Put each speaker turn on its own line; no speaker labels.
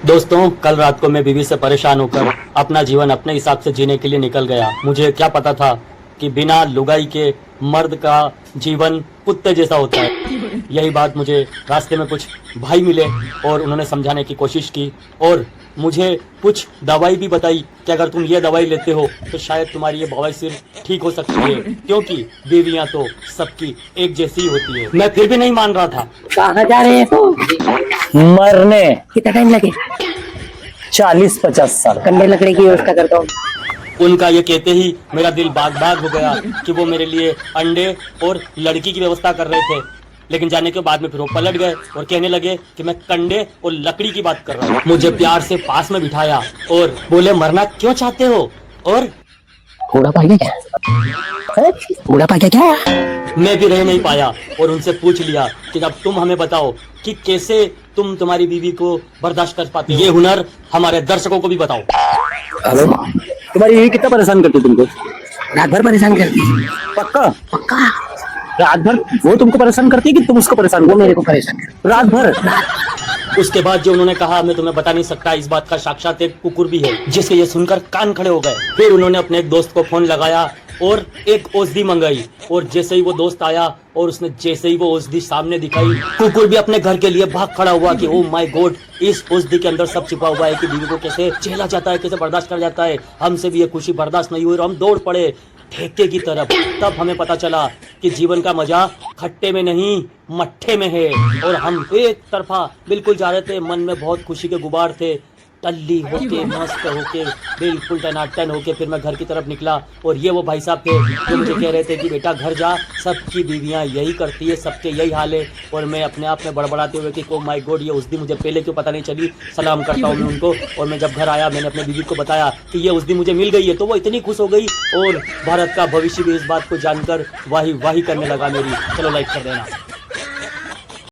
दोस्तों, कल रात को मैं बीवी से परेशान होकर अपना जीवन अपने हिसाब से जीने के लिए निकल गया। मुझे क्या पता था कि बिना लुगाई के मर्द का जीवन कुत्ते जैसा होता है। यही बात मुझे रास्ते में कुछ भाई मिले और उन्होंने समझाने की कोशिश की और मुझे कुछ दवाई भी बताई कि अगर तुम ये दवाई लेते हो तो शायद तुम्हारी ये बवासीर ठीक हो सकती है, क्योंकि बीवियां तो सबकी एक जैसी ही होती है। मैं फिर भी नहीं मान रहा था।
कहाँ जा रहे हो?
मरने।
कितना टाइम लगे?
40-50 साल।
कंडे लकड़ी की व्यवस्था करता हूँ।
उनका ये कहते ही मेरा दिल बाग बाग हो गया कि वो मेरे लिए अंडे और लड़की की व्यवस्था कर रहे थे। लेकिन जाने के बाद में फिर वो पलट गए और कहने लगे कि मैं कंडे और लकड़ी की बात कर रहा हूँ। मुझे प्यार से पास में बिठाया और बोले, मरना क्यों चाहते हो? और
बूढ़ा पा गया क्या? बूढ़ा पा गया क्या?
मैं भी रह नहीं पाया और उनसे पूछ लिया कि अब तुम हमें बताओ कि कैसे तुम तुम्हारी बीवी को बर्दाश्त कर पाते हो। ये हुनर हमारे दर्शकों को भी बताओ।
हेलो, तुम्हारी बीवी कितना परेशान करती तुमको?
रात भर परेशान करती है।
पक्का?
पक्का।
रात भर वो तुमको परेशान करती है कि तुम उसको परेशान?
वो मेरे को परेशान करती
रात भर।
उसके बाद जो उन्होंने कहा मैं तुम्हें बता नहीं सकता। इस बात का साक्षात एक कुकुर भी है जिसके ये सुनकर कान खड़े हो गए। फिर उन्होंने अपने एक दोस्त को फोन लगाया और एक औषधि मंगाई और जैसे ही वो दोस्त आया और उसने जैसे ही वो औषधि सामने दिखाई, कुकुर भी अपने घर के लिए भाग खड़ा हुआ कि ओ माय गॉड, इस औषधि के अंदर सब छिपा हुआ है कि बीवी को कैसे झेला जाता है, कैसे बर्दाश्त कर जाता है। हमसे भी ये खुशी बर्दाश्त नहीं हुई और हम दौड़ पड़े ठेके की तरफ। तब हमें पता चला कि जीवन का मजा खट्टे में नहीं मट्ठे में है। और हम एक तरफा बिल्कुल जा रहे थे, मन में बहुत खुशी के गुबार थे। टल्ली होके मस्त होके बिल्कुल टनाटन होके फिर मैं घर की तरफ निकला और ये वो भाई साहब थे जो मुझे कह रहे थे कि बेटा घर जा, सबकी बीवियां यही करती है, सबके यही हाल है। और मैं अपने आप में बड़बड़ाते हुए कि ओ माय गॉड, ये उस दिन मुझे पहले क्यों पता नहीं चली। सलाम करता हूँ मैं उनको। और मैं जब घर आया मैंने अपनी बीवी को बताया कि ये उस दिन मुझे मिल गई है, तो वो इतनी खुश हो गई और भारत का भविष्य भी इस बात को जानकर वाही वाही करने लगा मेरी। चलो लाइक कर देना।